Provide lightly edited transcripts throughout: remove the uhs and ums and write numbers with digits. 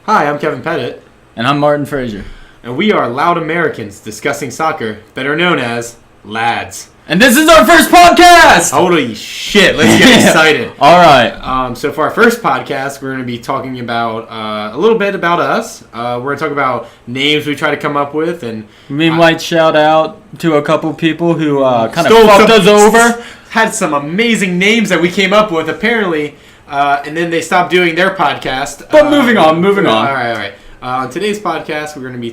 Hi, I'm Kevin Pettit. And I'm Martin Frazier. And we are Loud Americans discussing soccer, better known as Lads. And this is our first podcast! Holy shit, let's get excited. All right. So for our first podcast, we're going to be talking about a little bit about us. We're going to talk about names we try to come up with. And We might shout out to a couple people who kind of fucked us over. Had some amazing names that we came up with, apparently, and then they stopped doing their podcast. But moving on. All right. On today's podcast, we're going to be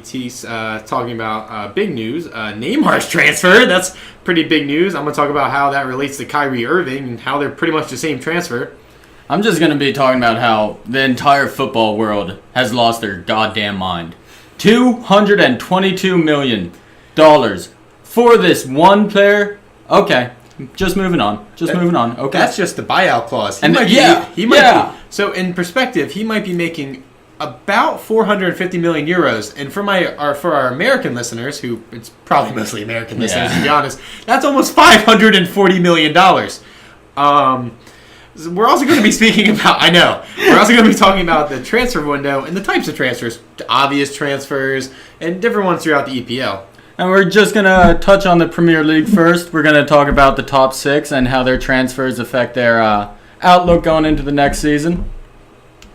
talking about big news. Neymar's transfer. That's pretty big news. I'm going to talk about how that relates to Kyrie Irving and how they're pretty much the same transfer. I'm just going to be talking about how the entire football world has lost their goddamn mind. $222 million for this one player. Okay. Just moving on. Okay. That's just the buyout clause. He might be. So in perspective, he might be making about 450 million euros, and for our American listeners, who it's probably mostly American listeners to be honest, that's almost $540 million. We're also going to be speaking about. We're also going to be talking about the transfer window and the types of transfers, obvious transfers, and different ones throughout the EPL. And we're just going to touch on the Premier League first. We're going to talk about the top six and how their transfers affect their outlook going into the next season.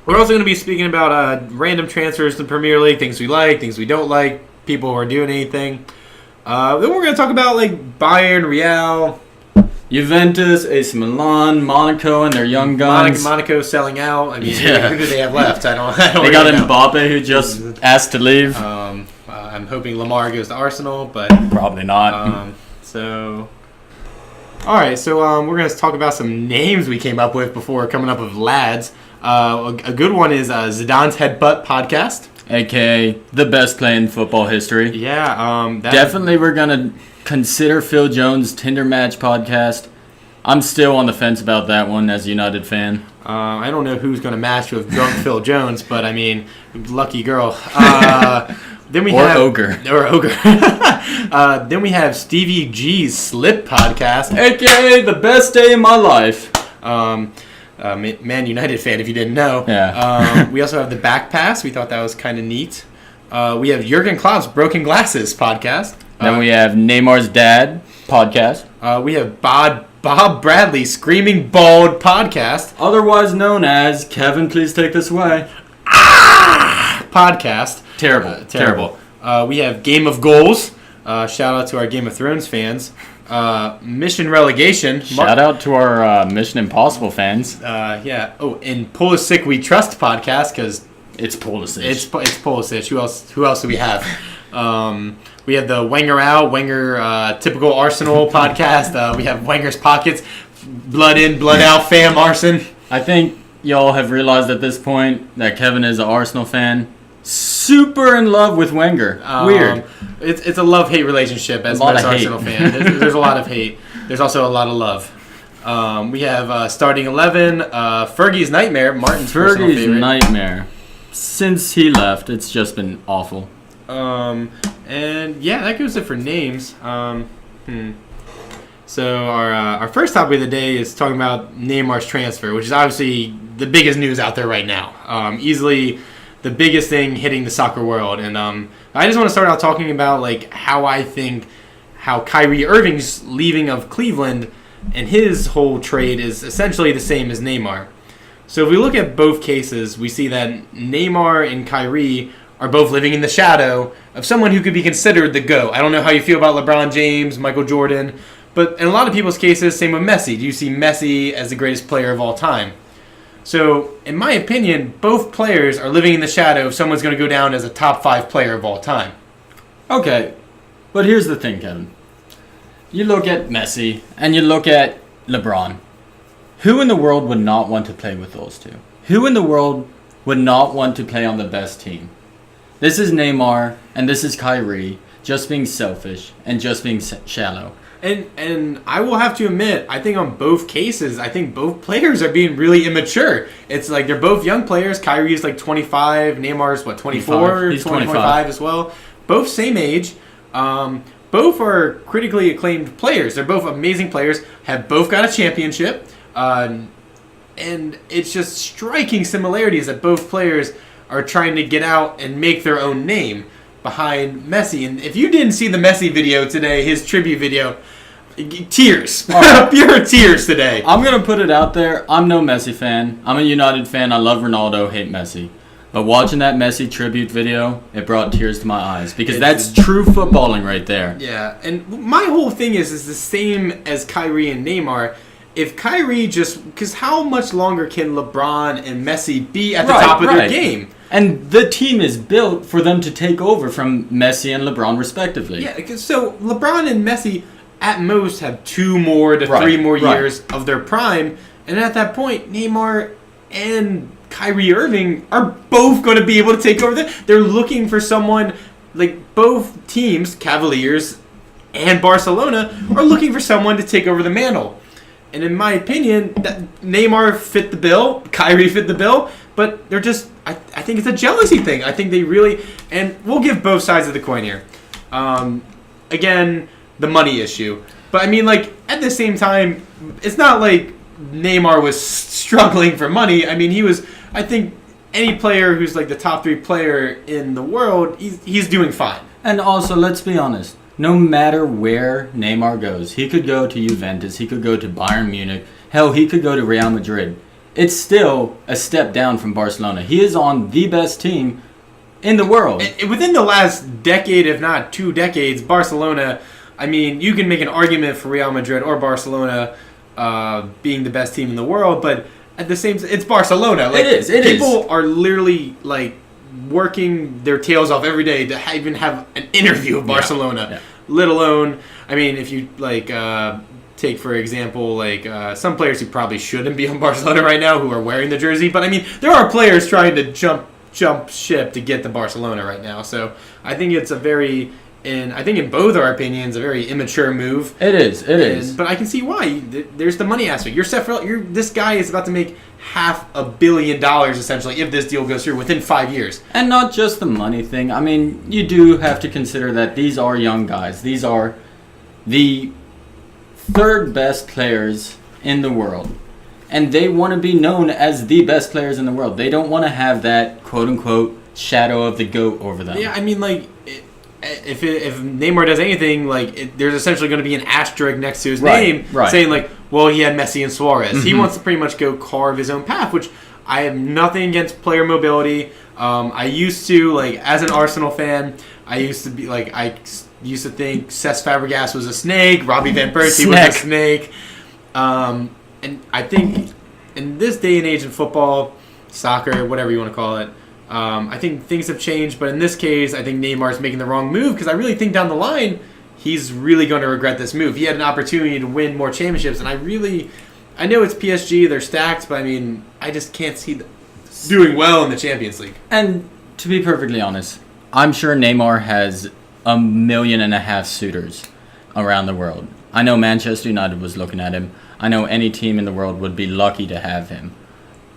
We're also going to be speaking about random transfers to the Premier League, things we like, things we don't like, people who are doing anything. Then we're going to talk about like Bayern, Real, Juventus, AC Milan, Monaco, and their young guns. Monaco selling out. I mean, who do they have left? I don't They really got know. Mbappe, who just asked to leave. I'm hoping Lamar goes to Arsenal, but probably not. All right, so we're going to talk about some names we came up with before coming up with Lads. A good one is Zidane's Headbutt podcast, a.k.a. the best play in football history. Yeah, definitely we're going to consider Phil Jones' Tinder Match podcast. I'm still on the fence about that one as a United fan. I don't know who's going to match with drunk Phil Jones, but I mean, lucky girl. Then we have Ogre. Then we have Stevie G's Slip podcast, a.k.a. the best day in my life. Man United fan, if you didn't know. Yeah. We also have the Back Pass. We thought that was kind of neat. We have Jurgen Klopp's Broken Glasses podcast. Then we have Neymar's Dad podcast. We have Bob Bradley's Screaming Bald podcast. Otherwise known as Kevin, please take this away. Podcast. Terrible. We have Game of Goals. Shout out to our Game of Thrones fans. Mission Relegation. Shout out to our Mission Impossible fans. Yeah. Oh, and Pulisic We Trust podcast because it's Pulisic. It's Pulisic. Who else do we have? We have the Wenger Out, Wenger Typical Arsenal podcast. We have Wenger's Pockets, Blood In, Blood Out, Fam Arson. I think y'all have realized at this point that Kevin is an Arsenal fan. Super in love with Wenger. Weird. It's a love-hate relationship as an Arsenal fan. There's a lot of hate. There's also a lot of love. We have Starting 11, Fergie's Nightmare, Martin's personal favorite. Fergie's Nightmare. Since he left, it's just been awful. And yeah, that goes it for names. So our first topic of the day is talking about Neymar's transfer, which is obviously the biggest news out there right now. Easily the biggest thing hitting the soccer world. And I just want to start out talking about like how I think how Kyrie Irving's leaving of Cleveland and his whole trade is essentially the same as Neymar. So if we look at both cases, we see that Neymar and Kyrie are both living in the shadow of someone who could be considered the GOAT. I don't know how you feel about LeBron James, Michael Jordan, but in a lot of people's cases, same with Messi. Do you see Messi as the greatest player of all time? So, in my opinion, both players are living in the shadow of someone's going to go down as a top 5 player of all time. Okay, but here's the thing, Kevin. You look at Messi and you look at LeBron. Who in the world would not want to play with those two? Who in the world would not want to play on the best team? This is Neymar and this is Kyrie just being selfish and just being shallow. And I will have to admit, I think on both cases, I think both players are being really immature. It's like they're both young players. Kyrie is like 25. Neymar's, 24? He's 25 as well. Both same age. Both are critically acclaimed players. They're both amazing players. Have both got a championship. And it's just striking similarities that both players are trying to get out and make their own name behind Messi. And if you didn't see the Messi video today, his tribute video, tears. Pure tears today. I'm going to put it out there. I'm no Messi fan. I'm a United fan. I love Ronaldo, hate Messi. But watching that Messi tribute video, it brought tears to my eyes. Because that's true footballing right there. Yeah, and my whole thing is the same as Kyrie and Neymar. If Kyrie because how much longer can LeBron and Messi be at the top of their game? And the team is built for them to take over from Messi and LeBron respectively. Yeah, so LeBron and Messi at most have 2 more to 3 more years of their prime. And at that point, Neymar and Kyrie Irving are both going to be able to take over. They're looking for someone, like both teams, Cavaliers and Barcelona, are looking for someone to take over the mantle. And in my opinion, that Neymar fit the bill, Kyrie fit the bill, but they're just, I think it's a jealousy thing. I think they really, and we'll give both sides of the coin here. Again, the money issue. But I mean, like, at the same time, it's not like Neymar was struggling for money. I mean, I think any player who's like the top 3 player in the world, he's doing fine. And also, let's be honest. No matter where Neymar goes, he could go to Juventus, he could go to Bayern Munich, hell, he could go to Real Madrid. It's still a step down from Barcelona. He is on the best team in the world. Within the last decade, if not 2 decades, Barcelona, I mean, you can make an argument for Real Madrid or Barcelona being the best team in the world, but at the same time, it's Barcelona. Like, it is. People are literally, like, working their tails off every day to even have an interview with Barcelona, let alone, I mean, if you like take for example like some players who probably shouldn't be on Barcelona right now who are wearing the jersey, but I mean there are players trying to jump ship to get to Barcelona right now. So I think it's I think in both our opinions, a very immature move. It is. But I can see why. There's the money aspect. You're set for. This guy is about to make $500 million essentially if this deal goes through within 5 years. And not just the money thing. I mean, you do have to consider that these are young guys. These are the 3rd best players in the world. And they want to be known as the best players in the world. They don't want to have that quote-unquote shadow of the GOAT over them. Yeah, I mean, like, if Neymar does anything, like, there's essentially going to be an asterisk next to his name saying, like, well, he had Messi and Suarez. Mm-hmm. He wants to pretty much go carve his own path, which I have nothing against player mobility. I used to, like, as an Arsenal fan, I used to be, like, I used to think Cesc Fabregas was a snake, Robbie Van Persie was a snake. And I think in this day and age in football, soccer, whatever you want to call it, I think things have changed. But in this case, I think Neymar is making the wrong move because I really think down the line, he's really going to regret this move. He had an opportunity to win more championships, and I know it's PSG, they're stacked, but I mean, I just can't see them doing well in the Champions League. And to be perfectly honest, I'm sure Neymar has 1.5 million suitors around the world. I know Manchester United was looking at him. I know any team in the world would be lucky to have him.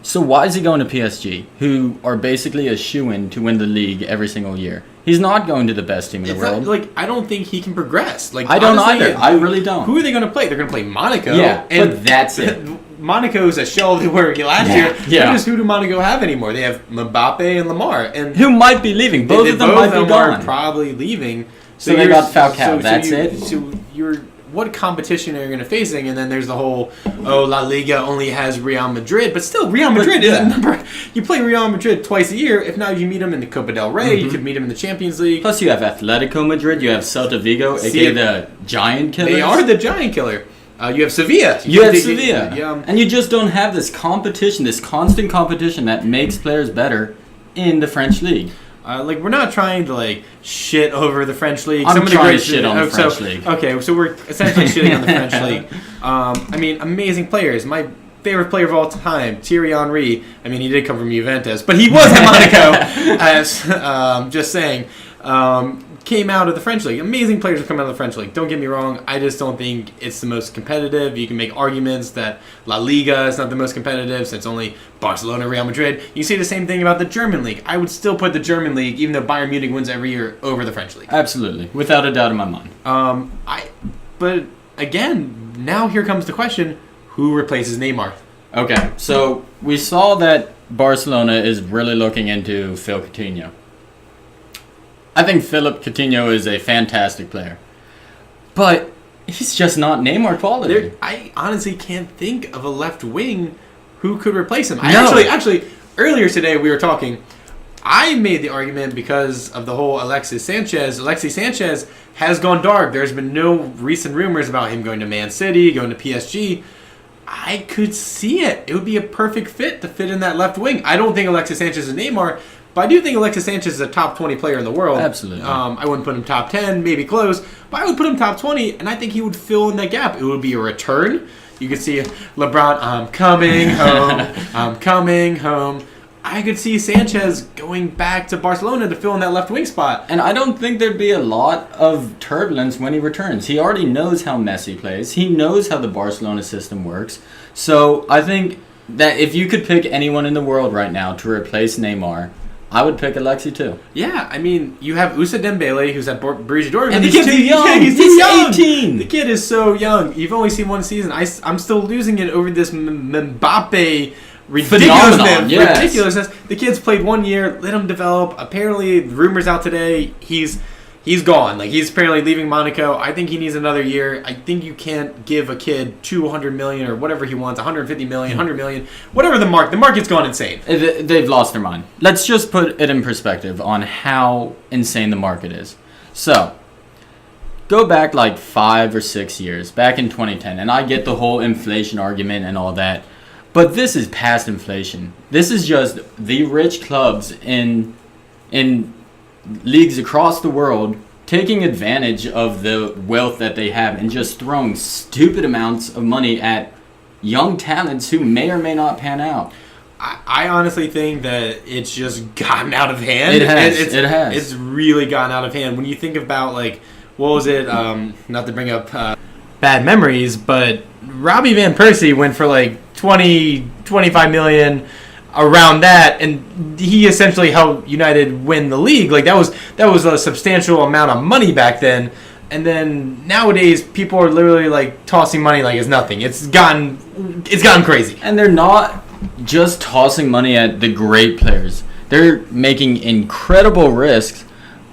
So why is he going to PSG, who are basically a shoo-in to win the league every single year? He's not going to the best team in the world. I don't think he can progress. Like, I don't either. I really don't. Who are they going to play? They're going to play Monaco. Yeah, but that's it. Monaco's a shell they were last year. Yeah. Who do Monaco have anymore? They have Mbappe and Lamar, and who might be leaving. Both of them might be gone. Are probably leaving. So they got Falcao. That's it. So what competition are you going to facing? And then there's the whole, La Liga only has Real Madrid, but still Real Madrid is a number. You play Real Madrid twice a year. If now you meet them in the Copa del Rey, you could meet them in the Champions League. Plus you have Atletico Madrid, you have Celta Vigo, aka the Giant Killers. They are the Giant Killer. You have Sevilla. And you just don't have this competition, this constant competition that makes players better in the French league. We're not trying to shit over the French league. I'm trying to shit on the French league. Okay, so we're essentially shitting on the French league. I mean, amazing players. My favorite player of all time, Thierry Henry. I mean, he did come from Juventus, but he was at Monaco. As just saying, came out of the French league. Amazing players have come out of the French league. Don't get me wrong. I just don't think it's the most competitive. You can make arguments that La Liga is not the most competitive since only Barcelona, Real Madrid. You say the same thing about the German league. I would still put the German league, even though Bayern Munich wins every year, over the French league. Absolutely, without a doubt in my mind. But again, now here comes the question: who replaces Neymar? Okay, so we saw that Barcelona is really looking into Phil Coutinho. I think Philip Coutinho is a fantastic player. But he's just not Neymar quality. I honestly can't think of a left wing who could replace him. No. Actually, earlier today we were talking. I made the argument because of the whole Alexis Sanchez. Alexis Sanchez has gone dark. There's been no recent rumors about him going to Man City, going to PSG. I could see it. It would be a perfect fit to fit in that left wing. I don't think Alexis Sanchez is Neymar, but I do think Alexis Sanchez is a top 20 player in the world. Absolutely. I wouldn't put him top 10, maybe close, but I would put him top 20, and I think he would fill in that gap. It would be a return. You could see LeBron, I'm coming home, I'm coming home. I could see Sanchez going back to Barcelona to fill in that left wing spot. And I don't think there'd be a lot of turbulence when he returns. He already knows how Messi plays. He knows how the Barcelona system works. So I think that if you could pick anyone in the world right now to replace Neymar, I would pick Alexi too. Yeah, I mean, you have Oussa Dembele, who's at Borussia Dortmund. And he's too young. Yeah, he's too young. 18. The kid is so young. You've only seen one season. I'm still losing it over this Mbappe ridiculousness. The kid's played 1 year. Let him develop. Apparently, rumors out today, he's gone. Like, he's apparently leaving Monaco. I think he needs another year. I think you can't give a kid $200 million or whatever he wants, $150 million, $100 million, whatever the market. The market's gone insane. They've lost their mind. Let's just put it in perspective on how insane the market is. So, go back like 5 or 6 years, back in 2010, and I get the whole inflation argument and all that. But this is past inflation. This is just the rich clubs in leagues across the world taking advantage of the wealth that they have and just throwing stupid amounts of money at young talents who may or may not pan out. I honestly think that it's just gotten out of hand. It has. It's really gotten out of hand. When you think about, like, what was it? Not to bring up bad memories, but Robbie Van Persie went for like 20, 25 million around that, and he essentially helped United win the league. Like, that was a substantial amount of money back then. And then nowadays, people are literally like tossing money like it's nothing. It's gotten crazy. And they're not just tossing money at the great players. They're making incredible risks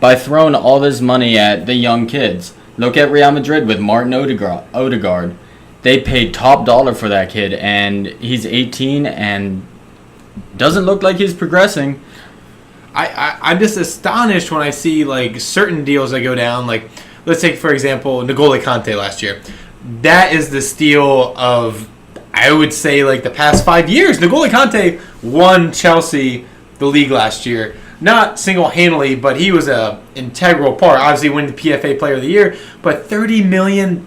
by throwing all this money at the young kids. Look at Real Madrid with Martin Odegaard. They paid top dollar for that kid, and he's 18 and doesn't look like he's progressing. I'm just astonished when I see like certain deals that go down. Like, let's take, for example, N'Golo Kante last year. That is the steal of, I would say, like the past 5 years. N'Golo Kante won Chelsea the league last year. Not single-handedly, but he was an integral part. Obviously, winning the PFA Player of the Year, but £30 million?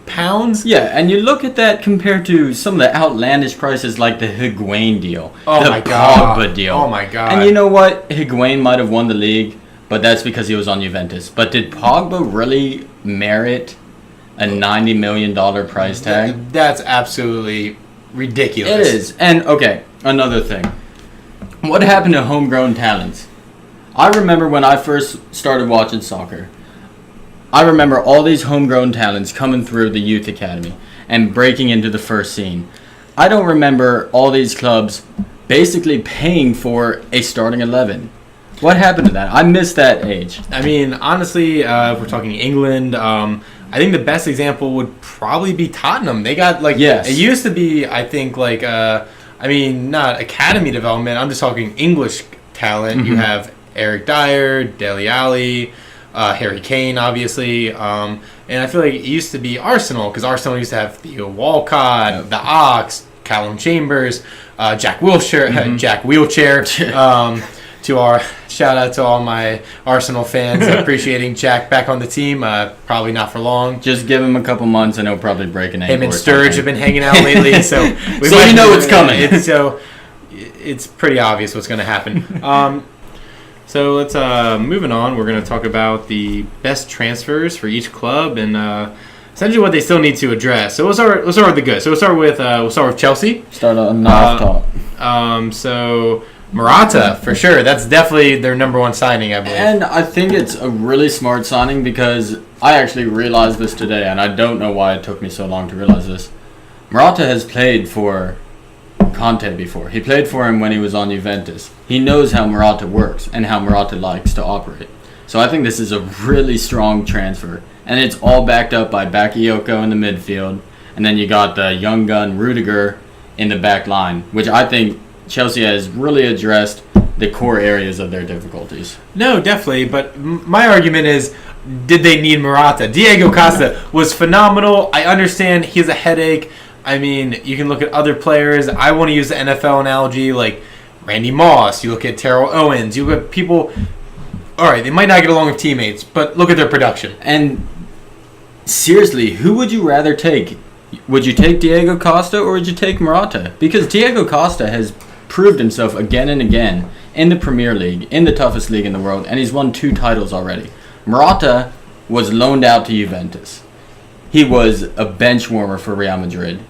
Yeah, and you look at that compared to some of the outlandish prices like the Higuain deal, my God. Pogba deal. Oh, my God. And you know what? Higuain might have won the league, but that's because he was on Juventus. But did Pogba really merit a $90 million price tag? That's absolutely ridiculous. It is. And, okay, another thing. What happened to homegrown talents? I remember when I first started watching soccer, I remember all these homegrown talents coming through the youth academy and breaking into the first scene. I don't remember all these clubs basically paying for a starting 11. What happened to that? I missed that age. I mean, honestly, if we're talking England, I think the best example would probably be Tottenham. They got, like, yes. It used to be, I think, like, not academy development. I'm just talking English talent. Mm-hmm. You have Eric Dyer, Dele Alli, Harry Kane, obviously. And I feel like it used to be Arsenal, because Arsenal used to have Theo Walcott, the Ox, Callum Chambers, Jack Wilshere, mm-hmm. Jack Wheelchair. To our shout out to all my Arsenal fans appreciating Jack back on the team. Probably not for long. Just give him a couple months and he'll probably break an ankle. Him and Sturge have been hanging out lately, so you know it's coming. It's pretty obvious what's going to happen. So let's moving on. We're going to talk about the best transfers for each club and essentially what they still need to address. So we'll start with the good. So we'll start with Chelsea. Start on the top. So Morata, for sure. That's definitely their number one signing, I believe. And I think it's a really smart signing because I actually realized this today, and I don't know why it took me so long to realize this. Morata has played for Conte before. He played for him when he was on Juventus. He knows how Morata works and how Morata likes to operate. So I think this is a really strong transfer. And it's all backed up by Bakayoko in the midfield. And then you got the young gun Rudiger in the back line, which I think Chelsea has really addressed the core areas of their difficulties. No, definitely. But my argument is, did they need Morata? Diego Costa was phenomenal. I understand he's a headache. I mean, you can look at other players. I want to use the NFL analogy, like Randy Moss. You look at Terrell Owens. You look at people. All right, they might not get along with teammates, but look at their production. And seriously, who would you rather take? Would you take Diego Costa or would you take Morata? Because Diego Costa has proved himself again and again in the Premier League, in the toughest league in the world, and he's won 2 titles already. Morata was loaned out to Juventus. He was a bench warmer for Real Madrid.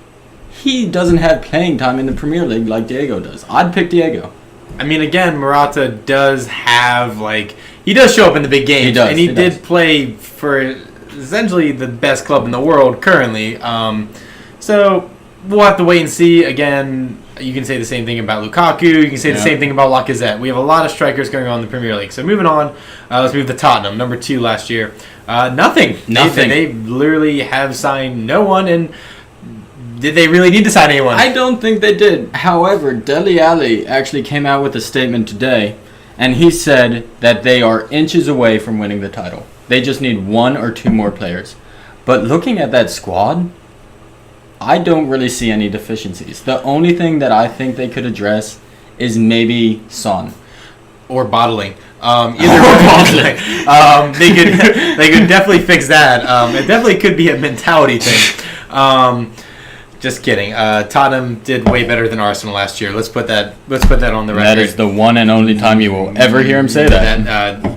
He doesn't have playing time in the Premier League like Diego does. I'd pick Diego. I mean, again, Morata does have, he does show up in the big games. He does. And he did play for essentially the best club in the world currently. So we'll have to wait and see. Again, you can say the same thing about Lukaku. You can say the same thing about Lacazette. We have a lot of strikers going on in the Premier League. So moving on, let's move to Tottenham, number 2 last year. Nothing. They literally have signed no one, and did they really need to sign anyone? I don't think they did. However, Dele Alli actually came out with a statement today, and he said that they are inches away from winning the title. They just need 1 or 2 more players. But looking at that squad, I don't really see any deficiencies. The only thing that I think they could address is maybe Son. Or bottling. Either bottling. They could definitely fix that. It definitely could be a mentality thing. Just kidding. Tottenham did way better than Arsenal last year. Let's put that on the record. That is the one and only time you will ever hear him say that.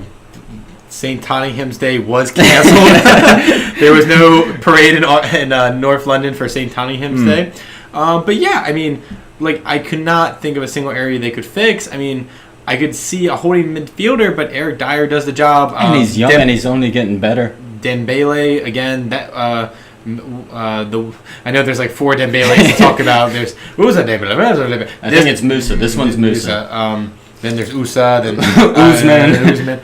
St. Tottenham's Day was canceled. There was no parade in North London for St. Tottenham's Day. But yeah, I mean, I could not think of a single area they could fix. I mean, I could see a holding midfielder, but Eric Dyer does the job. And he's young and he's only getting better. Dembele, again, that I know there's 4 Dembeles to talk about. What was that Dembele? I think it's Musa. This one's Musa. Then there's Usa. Then Usman.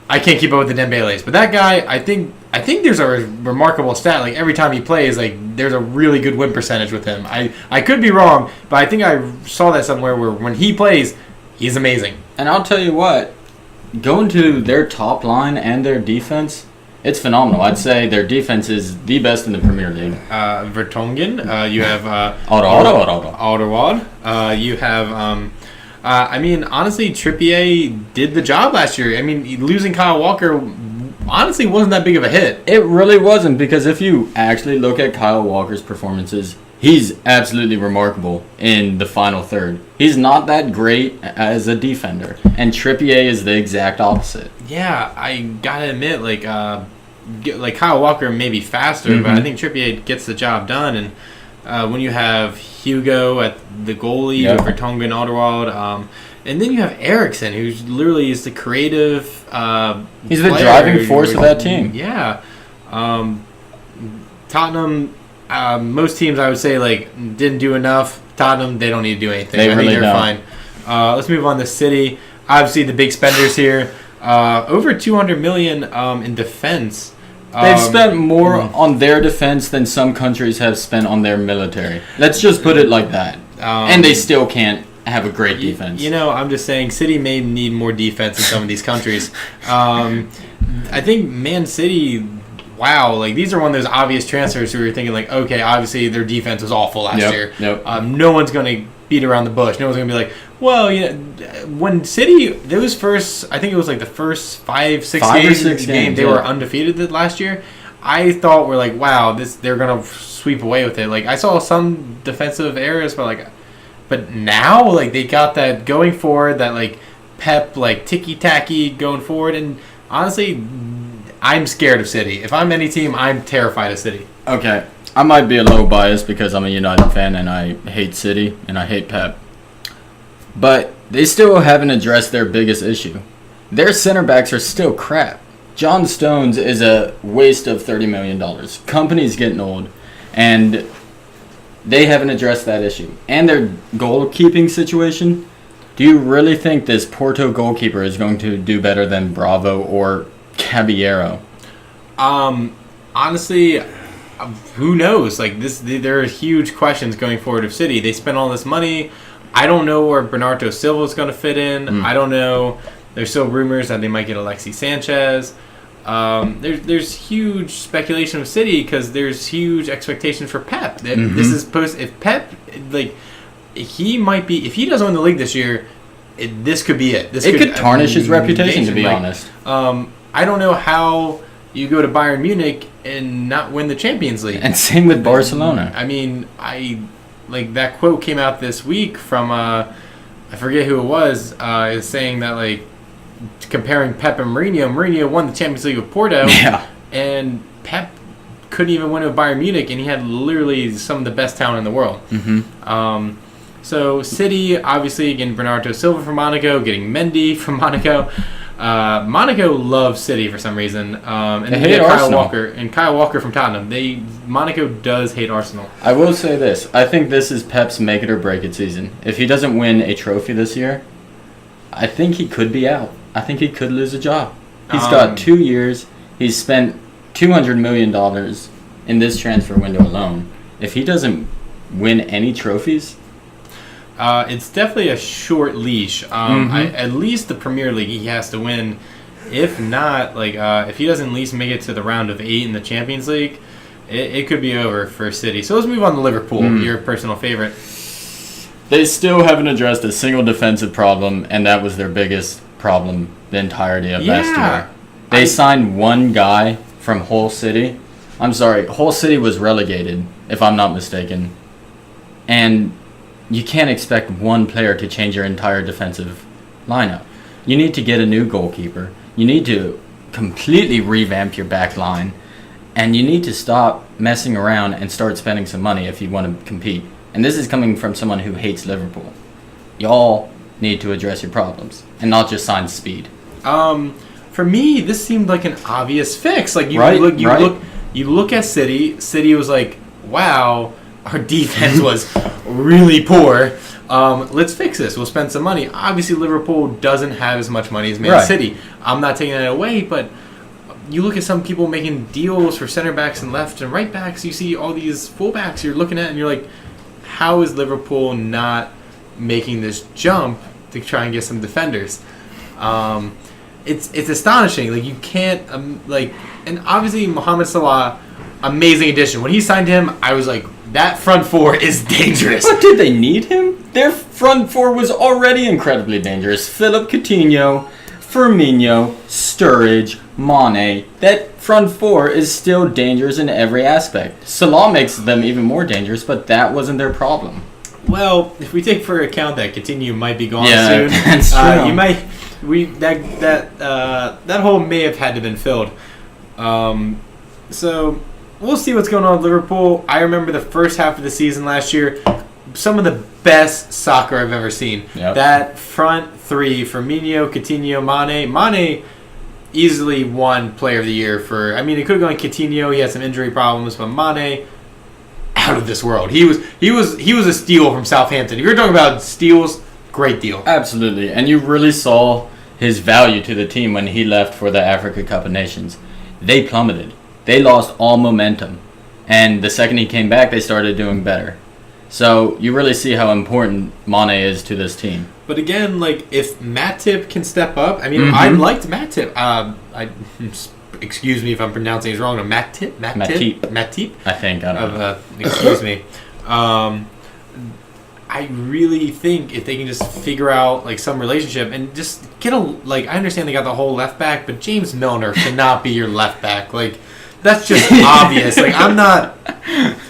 I can't keep up with the Dembeles, but that guy, I think there's a remarkable stat. Every time he plays, there's a really good win percentage with him. I could be wrong, but I think I saw that somewhere where when he plays, he's amazing. And I'll tell you what, going to their top line and their defense, it's phenomenal. I'd say their defense is the best in the Premier League. Vertonghen, you have Alderweireld. You have. I mean, honestly, Trippier did the job last year. I mean, losing Kyle Walker honestly wasn't that big of a hit. It really wasn't, because if you actually look at Kyle Walker's performances, he's absolutely remarkable in the final third. He's not that great as a defender, and Trippier is the exact opposite. Yeah, I gotta admit, Kyle Walker may be faster, but I think Trippier gets the job done. And when you have Hugo at the goalie, with Vertonghen, Alderweireld, and then you have Eriksen, who literally is the creative. He's the driving force of that team. Yeah, Tottenham. Most teams, I would say, didn't do enough. Tottenham, they don't need to do anything. I think they're fine. Let's move on to City. Obviously, the big spenders here. Over $200 million in defense. They've spent more on their defense than some countries have spent on their military. Let's just put it like that. And they still can't have a great defense. I'm just saying City may need more defense in some of these countries. I think Man City, wow, these are one of those obvious transfers who you're thinking, okay, obviously their defense was awful last year. No one's going to beat around the bush. No one's going to be like, well, when City, those first, I think it was the first 5-6 games, they were undefeated last year. I thought we're wow, they're gonna sweep away with it. I saw some defensive errors, but now they got that going forward, that Pep ticky tacky going forward, and honestly, I'm scared of City. If I'm any team, I'm terrified of City. Okay, I might be a little biased because I'm a United fan and I hate City and I hate Pep. But they still haven't addressed their biggest issue. Their center backs are still crap. John Stones is a waste of $30 million. Company's getting old. And they haven't addressed that issue. And their goalkeeping situation, do you really think this Porto goalkeeper is going to do better than Bravo or Caballero? Honestly, who knows? Like there are huge questions going forward of City. They spent all this money. I don't know where Bernardo Silva is going to fit in. I don't know. There's still rumors that they might get Alexis Sanchez. There's huge speculation of City because there's huge expectations for Pep. This is if Pep he might be, if he doesn't win the league this year, this could be it. It could tarnish his reputation, to be honest. I don't know how you go to Bayern Munich and not win the Champions League. And same with Barcelona. I mean, that quote came out this week from I forget who it was, is saying that comparing Pep and Mourinho. Mourinho won the Champions League with Porto, and Pep couldn't even win with Bayern Munich, and he had literally some of the best talent in the world. So City, obviously, getting Bernardo Silva from Monaco, getting Mendy from Monaco. Monaco loves City for some reason, and they hate Arsenal. Kyle Walker from Tottenham. Monaco does hate Arsenal. I will say this: I think this is Pep's make it or break it season. If he doesn't win a trophy this year, I think he could be out. I think he could lose a job. He's got 2 years. He's spent $200 million in this transfer window alone. If he doesn't win any trophies, it's definitely a short leash. At least the Premier League he has to win. If not, if he doesn't at least make it to the round of 8 in the Champions League, it could be over for City. So let's move on to Liverpool, your personal favorite. They still haven't addressed a single defensive problem, and that was their biggest problem the entirety of last year. They signed one guy from Hull City. I'm sorry, Hull City was relegated, if I'm not mistaken. And you can't expect one player to change your entire defensive lineup. You need to get a new goalkeeper. You need to completely revamp your back line. And you need to stop messing around and start spending some money if you want to compete. And this is coming from someone who hates Liverpool. Y'all need to address your problems and not just sign speed. For me, this seemed like an obvious fix. You look at City. City was like, wow, our defense was really poor. Let's fix this. We'll spend some money. Obviously, Liverpool doesn't have as much money as Man City. I'm not taking that away, but you look at some people making deals for center backs and left and right backs. You see all these fullbacks you're looking at, and you're like, how is Liverpool not making this jump to try and get some defenders? It's astonishing. You can't and obviously Mohamed Salah, amazing addition. When he signed him, I was like, that front four is dangerous. But did they need him? Their front four was already incredibly dangerous. Philip Coutinho, Firmino, Sturridge, Mane. That front four is still dangerous in every aspect. Salah makes them even more dangerous, but that wasn't their problem. Well, if we take for account that Coutinho might be gone soon, that's true. That hole may have had to been filled. So we'll see what's going on with Liverpool. I remember the first half of the season last year, some of the best soccer I've ever seen. Yep. That front three, Firmino, Coutinho, Mane. Mane easily won Player of the Year it could have gone Coutinho. He had some injury problems, but Mane, out of this world. He was a steal from Southampton. If you're talking about steals, great deal. Absolutely, and you really saw his value to the team when he left for the Africa Cup of Nations. They plummeted. They lost all momentum. And the second he came back, they started doing better. So you really see how important Mane is to this team. But again, if Matip can step up, I liked Matip. Excuse me if I'm pronouncing it wrong. No, Matip. I think. I don't know. Excuse me. I really think if they can just figure out some relationship and just get I understand they got the whole left back, but James Milner cannot be your left back. That's just obvious. I'm not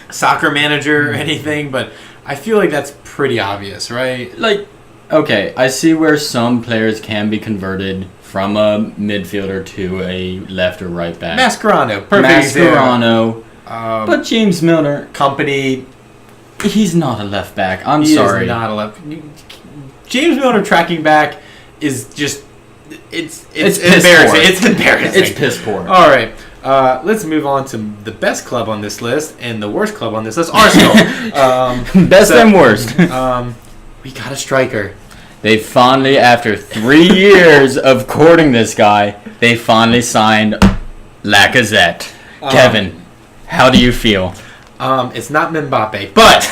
soccer manager or anything, but I feel like that's pretty obvious, right? Okay, I see where some players can be converted from a midfielder to a left or right back. Mascherano, perfect example. But James Milner, Company, he's not a left back. I'm sorry. He's not a left. James Milner tracking back is just it's embarrassing. It's embarrassing. It's piss poor. All right. Let's move on to the best club on this list and the worst club on this list, Arsenal. Best and worst. We got a striker. They finally, after 3 years of courting this guy, they finally signed Lacazette. Kevin, how do you feel? It's not Mbappe, but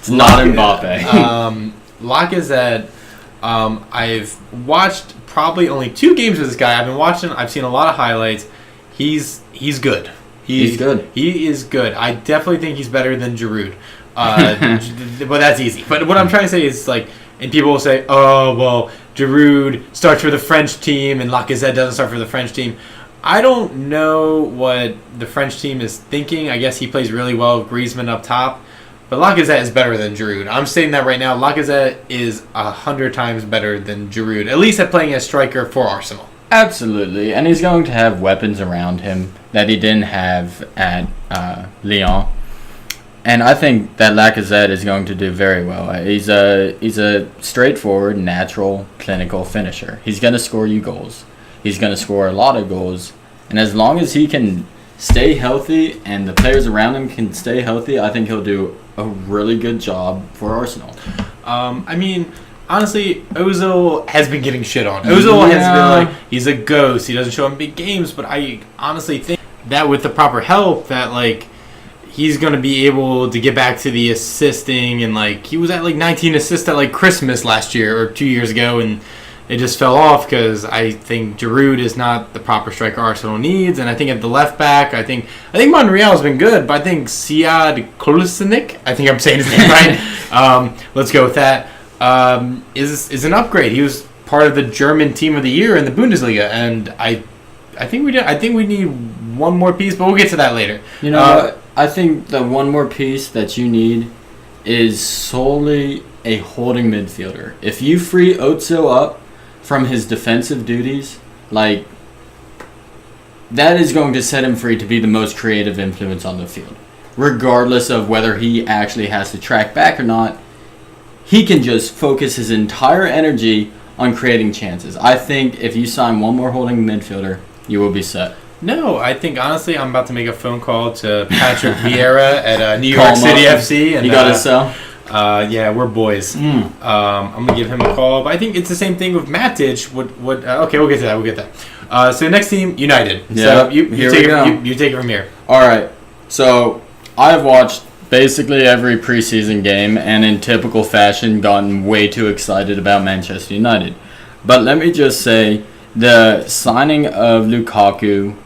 It's not Mbappe. Lacazette, I've watched probably only 2 games with this guy. I've seen a lot of highlights. He's good. He's good. He is good. I definitely think he's better than Giroud. But that's easy. But what I'm trying to say is, like, and people will say, oh, well, Giroud starts for the French team and Lacazette doesn't start for the French team. I don't know what the French team is thinking. I guess he plays really well with Griezmann up top. But Lacazette is better than Giroud. I'm saying that right now. Lacazette is 100 times better than Giroud, at least at playing as striker for Arsenal. Absolutely. And he's going to have weapons around him that he didn't have at Lyon. And I think that Lacazette is going to do very well. He's a straightforward, natural, clinical finisher. He's going to score you goals. He's going to score a lot of goals. And as long as he can stay healthy and the players around him can stay healthy, I think he'll do a really good job for Arsenal. I mean, honestly, Ozil has been getting shit on. Ozil has been like, he's a ghost. He doesn't show up in big games. But I honestly think that with the proper help, that, like, he's going to be able to get back to the assisting. And, like, he was at, like, 19 assists at, like, Christmas last year or 2 years ago. And it just fell off because I think Giroud is not the proper striker Arsenal needs. And I think at the left back, I think Monreal has been good. But I think Sead Kolasinac, I think I'm saying his name right. Let's go with that. Is an upgrade. He was part of the German team of the year in the Bundesliga. And I think we did. I think we need one more piece, but we'll get to that later. You know what? I think the one more piece that you need is solely a holding midfielder. If you free Ozil up from his defensive duties, like, that is going to set him free to be the most creative influence on the field. Regardless of whether he actually has to track back or not, he can just focus his entire energy on creating chances. I think if you sign one more holding midfielder, you will be set. No, I think, honestly, I'm about to make a phone call to Patrick Vieira at New York City FC. And, you got to sell? Yeah, we're boys. I'm going to give him a call. But I think it's the same thing with Matic. Okay, we'll get to that. So next team, United. Yeah, so you take it from here. All right. So I've watched basically every preseason game and in typical fashion gotten way too excited about Manchester United. But let me just say, the signing of Lukaku,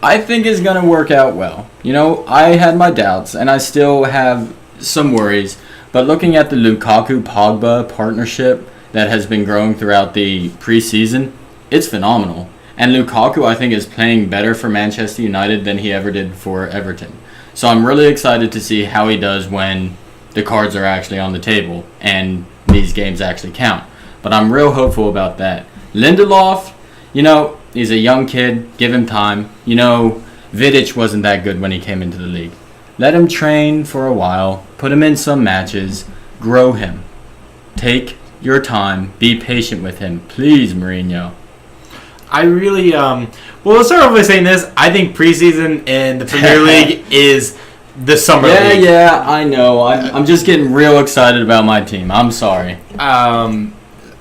I think, is going to work out well. You know, I had my doubts, and I still have some worries. But looking at the Lukaku-Pogba partnership that has been growing throughout the preseason, it's phenomenal. And Lukaku, I think, is playing better for Manchester United than he ever did for Everton. So I'm really excited to see how he does when the cards are actually on the table and these games actually count. But I'm real hopeful about that. Lindelof, you know, he's a young kid. Give him time. You know, Vidic wasn't that good when he came into the league. Let him train for a while. Put him in some matches. Grow him. Take your time. Be patient with him. Please, Mourinho. I really, well, let's start off by saying this. I think preseason in the Premier League is the summer league. Yeah, I know. I'm just getting real excited about my team. I'm sorry.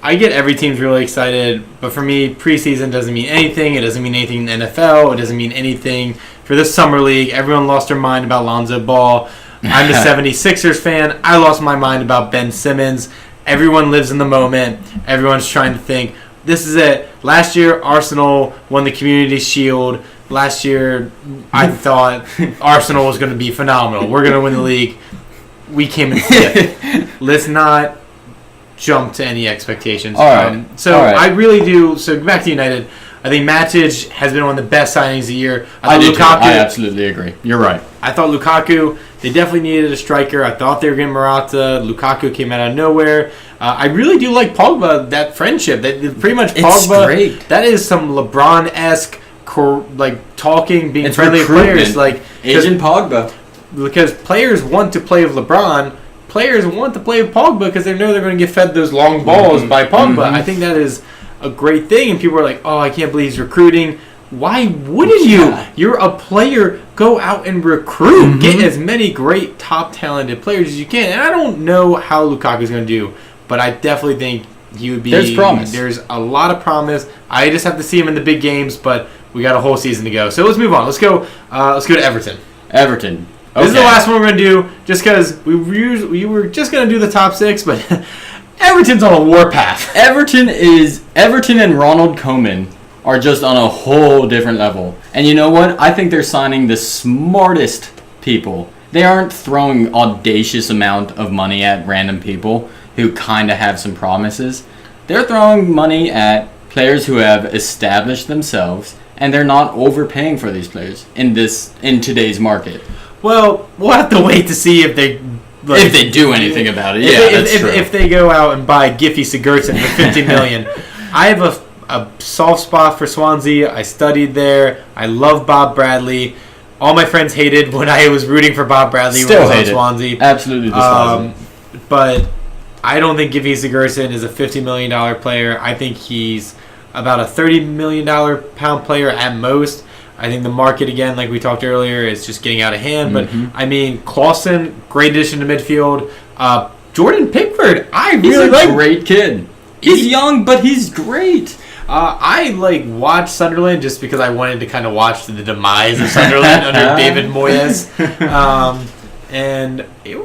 I get every team's really excited, but for me, preseason doesn't mean anything. It doesn't mean anything in the NFL. It doesn't mean anything for the summer league. Everyone lost their mind about Lonzo Ball. I'm a 76ers fan. I lost my mind about Ben Simmons. Everyone lives in the moment. Everyone's trying to think, this is it. Last year, Arsenal won the Community Shield. Last year, I thought Arsenal was going to be phenomenal. We're going to win the league. We came in fifth. Let's not jump to any expectations. All right. I really do. So back to United. I think Matic has been one of the best signings of the year. I absolutely agree. You're right. I thought Lukaku, they definitely needed a striker. I thought they were getting Morata. Lukaku came out of nowhere. I really do like Pogba, that friendship. That pretty much Pogba. It's great. That is some LeBron-esque, like, talking, being friendly with players. Like, Agent Pogba. Because players want to play with LeBron. Players want to play with Pogba because they know they're going to get fed those long balls by Pogba. I think that is a great thing, and people are like, oh, I can't believe he's recruiting. Why wouldn't you? Yeah. You're a player. Go out and recruit. Get as many great, top talented players as you can. And I don't know how Lukaku's going to do, but I definitely think he would be. There's promise. There's a lot of promise. I just have to see him in the big games, but we got a whole season to go. So let's move on. Let's go to Everton. Everton. Okay. This is the last one we're going to do, just because we were just going to do the top 6, but Everton's on a warpath. Everton and Ronald Koeman are just on a whole different level. And you know what? I think they're signing the smartest people. They aren't throwing audacious amount of money at random people who kind of have some promises. They're throwing money at players who have established themselves, and they're not overpaying for these players in today's market. Well, we'll have to wait to see if they do anything about it. If they go out and buy Gylfi Sigurdsson for $50 million. I have a soft spot for Swansea. I studied there. I love Bob Bradley. All my friends hated when I was rooting for Bob Bradley when I was on Swansea. Absolutely despise him. But I don't think Gylfi Sigurdsson is a $50 million player. I think he's about a $30 million pound player at most. I think the market, again, like we talked earlier, is just getting out of hand. But, I mean, Clausen, great addition to midfield. Jordan Pickford, he's a great kid. He's young, but he's great. I watched Sunderland just because I wanted to kind of watch the demise of Sunderland under David Moyes, and he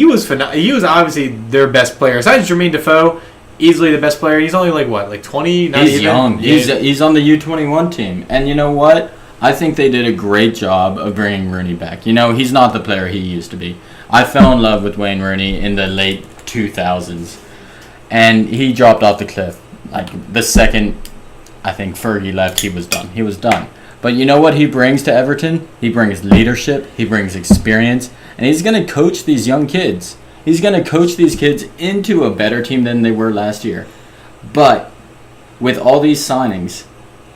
was phenomenal. He was obviously their best player, besides Jermaine Defoe, easily the best player. He's only 20? Not he's even? Young. Yeah. He's on the U21 team, and you know what? I think they did a great job of bringing Rooney back. He's not the player he used to be. I fell in love with Wayne Rooney in the late 2000s, and he dropped off the cliff. The second, I think, Fergie left, he was done. But you know what he brings to Everton? He brings leadership, he brings experience, and he's going to coach these young kids. He's going to coach these kids into a better team than they were last year. But with all these signings,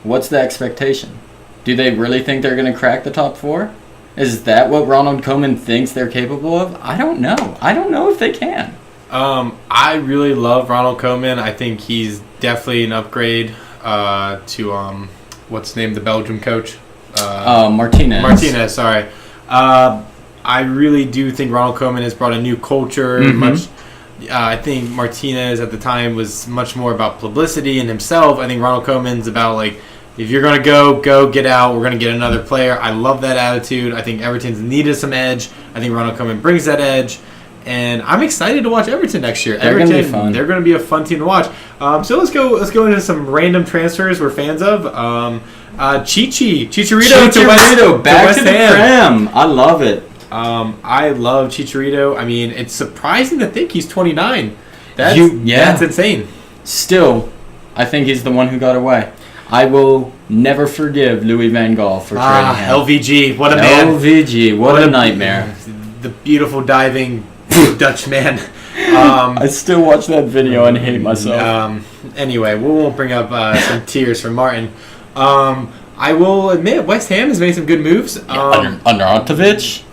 what's the expectation? Do they really think they're going to crack the top 4? Is that what Ronald Koeman thinks they're capable of? I don't know. I don't know if they can. I really love Ronald Koeman. I think he's definitely an upgrade to what's his name, the Belgium coach? Martinez. Martinez, sorry. I really do think Ronald Koeman has brought a new culture. I think Martinez at the time was much more about publicity and himself. I think Ronald Koeman's about if you're going to go, get out. We're going to get another player. I love that attitude. I think Everton's needed some edge. I think Ronald Koeman brings that edge. And I'm excited to watch Everton next year. They're going to be fun. They're going to be a fun team to watch. So let's go into some random transfers we're fans of. Chicharito back to the Prem. I love it. I love Chicharito. I mean, it's surprising to think he's 29. That's insane. Still, I think he's the one who got away. I will never forgive Louis van Gaal for trading him. LVG, what a man. LVG, what a nightmare. The beautiful diving Dutch man. I still watch that video and hate myself. Anyway, we won't bring up some tears from Martin. I will admit, West Ham has made some good moves. Under Arnautovic?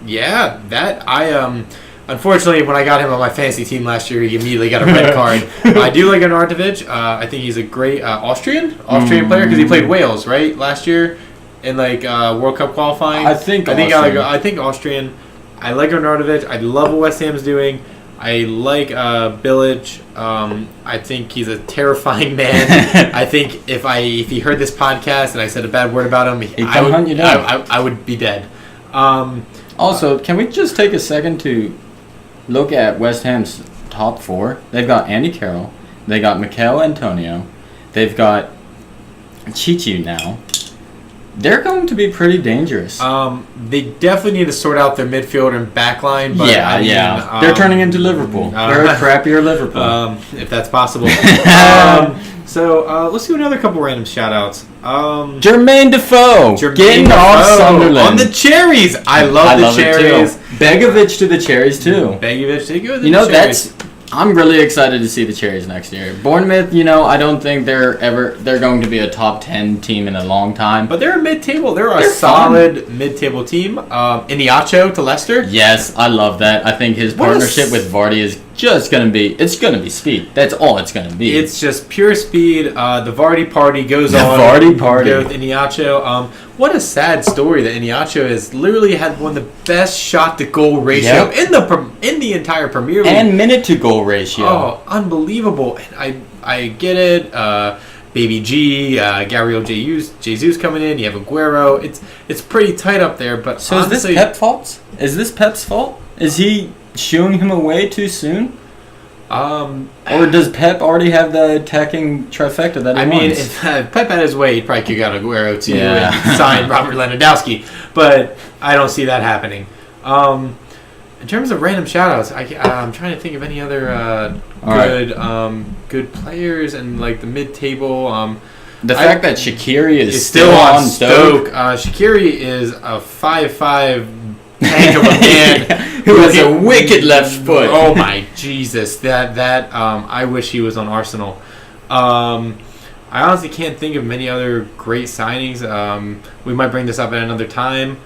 Yeah, that I unfortunately, when I got him on my fantasy team last year, he immediately got a red card. I do like Arnautovic. I think he's a great Austrian player because he played Wales last year in World Cup qualifying. I think Austrian. I like Arnautovic. I love what West Ham's doing. I like Bilic. I think he's a terrifying man. I think if he heard this podcast and I said a bad word about him, I would be dead. Also, can we just take a second to look at West Ham's top 4? They've got Andy Carroll. They got Mikel Antonio. They've got Chichi now. They're going to be pretty dangerous. They definitely need to sort out their midfield and backline. But they're turning into Liverpool. They're a crappier Liverpool. If that's possible. So let's do another couple random shout-outs. Jermaine Defoe getting off Sunderland. On the Cherries. I love the Cherries. Begovic to the Cherries, too. Begovic did good with the Cherries. I'm really excited to see the Cherries next year. Bournemouth, I don't think they're going to be a top 10 team in a long time. But they're a mid-table. They're a solid mid-table team. Iniacho to Leicester. Yes, I love that. I think his partnership with Vardy is just gonna be. It's gonna be speed. That's all it's gonna be. It's just pure speed. The Vardy party goes on. The Vardy party with Iniacho. What a sad story that Iniacho has literally had one of the best shot to goal ratio in the entire Premier League and minute to goal ratio. Oh, unbelievable! And I get it. Baby G, Gabriel Jesus coming in. You have Aguero. It's pretty tight up there. But so honestly, is this Pep's fault? Is this Pep's fault? Is he shooing him away too soon? Or does Pep already have the attacking trifecta that he wants? If Pep had his way, he'd probably kick out Aguero too and sign Robert Lewandowski. But I don't see that happening. In terms of random shoutouts, I'm trying to think of any other good players in like the mid-table. The fact that Shaqiri is still on Stoke. Shaqiri is a 5'5" tank of a man who has a wicked left foot. Oh my Jesus! That I wish he was on Arsenal. I honestly can't think of many other great signings. We might bring this up at another time.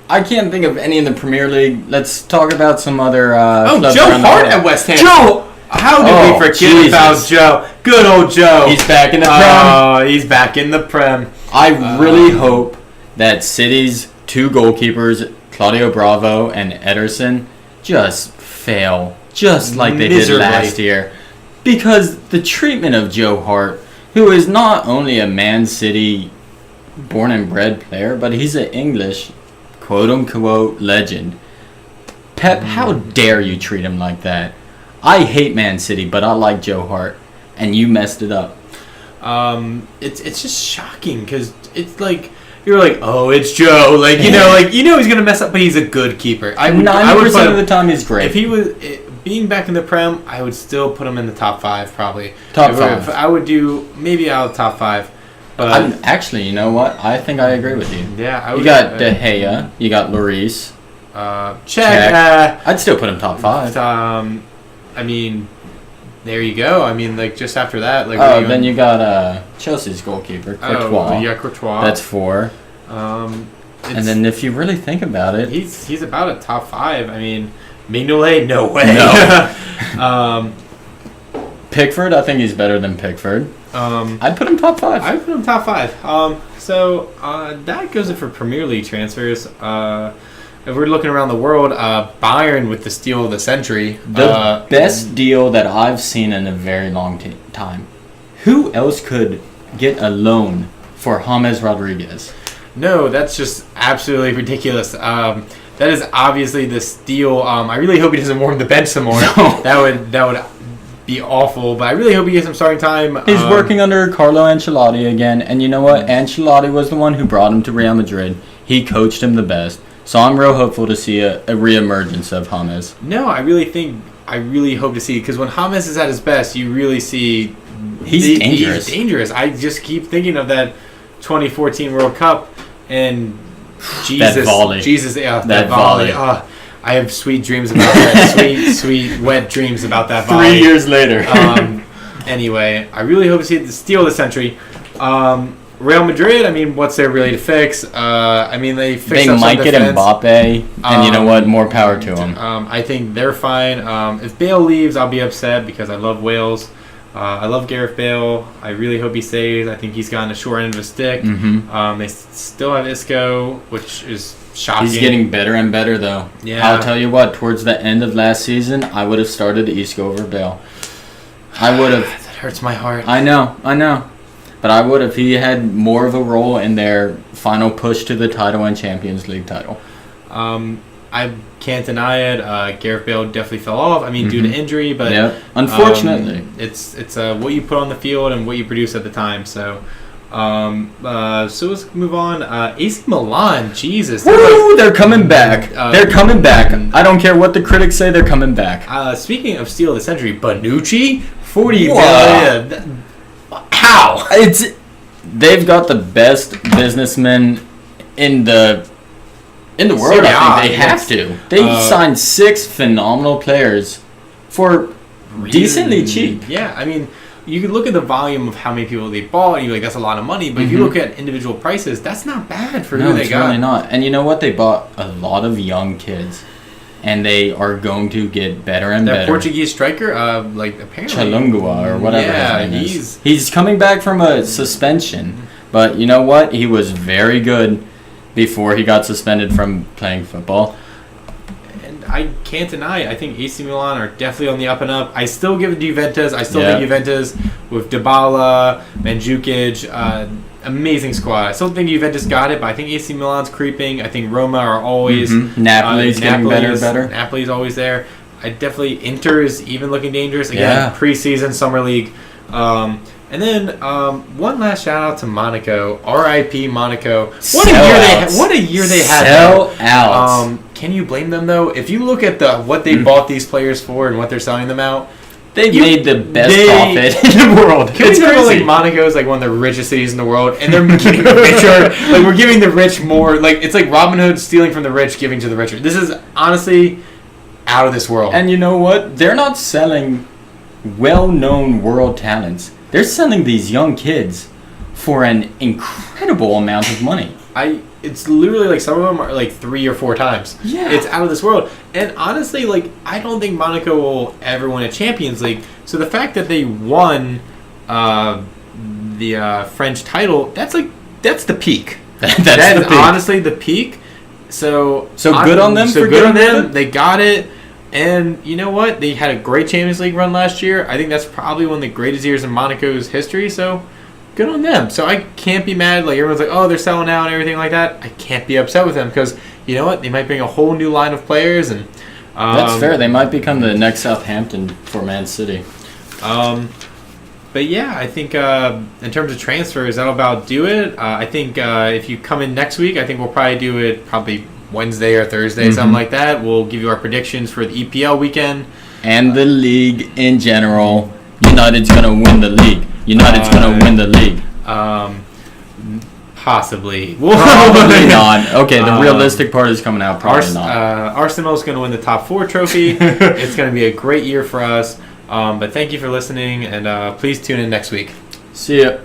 I can't think of any in the Premier League. Let's talk about some other. Joe Hart at West Ham. Joe, how did we forget about Joe? Good old Joe. He's back in the Prem. Oh, he's back in the Prem. I really hope that City's two goalkeepers, Claudio Bravo and Ederson, just fail, just like they did last year. Because the treatment of Joe Hart, who is not only a Man City born and bred player, but he's an English quote-unquote legend. Pep, how dare you treat him like that? I hate Man City, but I like Joe Hart, and you messed it up. It's just shocking, because it's like, you're like, oh, it's Joe. Like, you know he's going to mess up, but he's a good keeper. 90% of the time, he's great. If he was being back in the Prem, I would still put him in the top 5, probably. Top 5. I would do maybe out of top 5. But actually, you know what? I think I agree with you. Yeah, you got De Gea, you got Lloris. Check. I'd still put him top 5. I mean, there you go. I mean, like, just after that, like. Then you got Chelsea's goalkeeper, Courtois. Yeah, Courtois. That's 4. And then if you really think about it, he's about a top 5. I mean, Mignolet, no way. No. Pickford, I think he's better than Pickford. I'd put him top 5. I'd put him top 5. So that goes it for Premier League transfers. If we're looking around the world, Bayern with the steal of the century. The best deal that I've seen in a very long time. Who else could get a loan for James Rodriguez? No, that's just absolutely ridiculous. That is obviously the steal. I really hope he doesn't warm the bench some more. No. That would be awful, but I really hope he gets some starting time. He's working under Carlo Ancelotti again, and you know what? Ancelotti was the one who brought him to Real Madrid. He coached him the best. So I'm real hopeful to see a reemergence of James. No, I really hope to see, because when James is at his best, you really see he's dangerous. He's dangerous. I just keep thinking of that 2014 World Cup and Jesus, that volley. That volley. I have sweet dreams about that. sweet, wet dreams about that volley. 3 years later. Anyway, I really hope to see the steal of the century. Real Madrid, I mean, what's there really to fix? I mean, they might get Mbappe, and you know what? More power to them. I think they're fine. If Bale leaves, I'll be upset because I love Wales. I love Gareth Bale. I really hope he stays. I think he's gotten a short end of a stick. Mm-hmm. They still have Isco, which is shocking. He's getting better and better, though. Yeah. I'll tell you what, towards the end of last season, I would have started Isco over Bale. I would have. That hurts my heart. I know. But I would if he had more of a role in their final push to the title and Champions League title. I can't deny it. Gareth Bale definitely fell off. I mean, due to injury, but unfortunately, it's what you put on the field and what you produce at the time. So, so let's move on. AC Milan, Jesus, they're coming back. They're coming back. I don't care what the critics say. They're coming back. Speaking of steal of the century, Bonucci, 40 million. How? They've got the best businessmen in the world. I think they have to. They signed 6 phenomenal players for decently cheap. Yeah, I mean, you could look at the volume of how many people they bought, and you're like, that's a lot of money. But if you look at individual prices, that's not bad for who they got. No, it's really not. And you know what? They bought a lot of young kids. and they are going to get better and That better. Portuguese striker, apparently Chalungua or whatever. Yeah, his name is. He's coming back from a suspension, but you know what? He was very good before he got suspended from playing football. And I can't deny, I think AC Milan are definitely on the up and up. I still give it to Juventus. I still think Juventus with Dybala, Mandzukic, amazing squad. I still think Juventus got it, but I think AC Milan's creeping. I think Roma are always... Napoli's getting better and better. Napoli's always there. Inter is even looking dangerous. Again, preseason, summer league. And then one last shout out to Monaco. R.I.P. Monaco. What a year they had. Sell out. Can you blame them though? If you look at what they bought these players for and what they're selling them out, they've made the best profit in the world. Can we talk about, like, Monaco is like one of the richest cities in the world, and they're getting richer. Like, we're giving the rich more. Like, it's like Robin Hood stealing from the rich, giving to the richer. This is honestly out of this world. And you know what? They're not selling well-known world talents. They're selling these young kids for an incredible amount of money. It's literally like some of them are like 3 or 4 times. Yeah. It's out of this world. And honestly, like, I don't think Monaco will ever win a Champions League. So the fact that they won the French title, that's the peak. That's the peak. Honestly the peak. So good on them. So good on them. They got it. And you know what? They had a great Champions League run last year. I think that's probably one of the greatest years in Monaco's history. So good on them. So I can't be mad. Like, everyone's like, oh, they're selling out and everything like that. I can't be upset with them because, you know what? They might bring a whole new line of players. And that's fair. They might become the next Southampton for Man City. But yeah, I think in terms of transfers, that'll about do it. I think if you come in next week, I think we'll probably do it Wednesday or Thursday, something like that. We'll give you our predictions for the EPL weekend. And the league in general. United's going to win the league. United's going to win the league. Possibly. Probably not. Okay, the realistic part is coming out. Probably not. Arsenal's going to win the top 4 trophy. It's going to be a great year for us. But thank you for listening, and please tune in next week. See ya.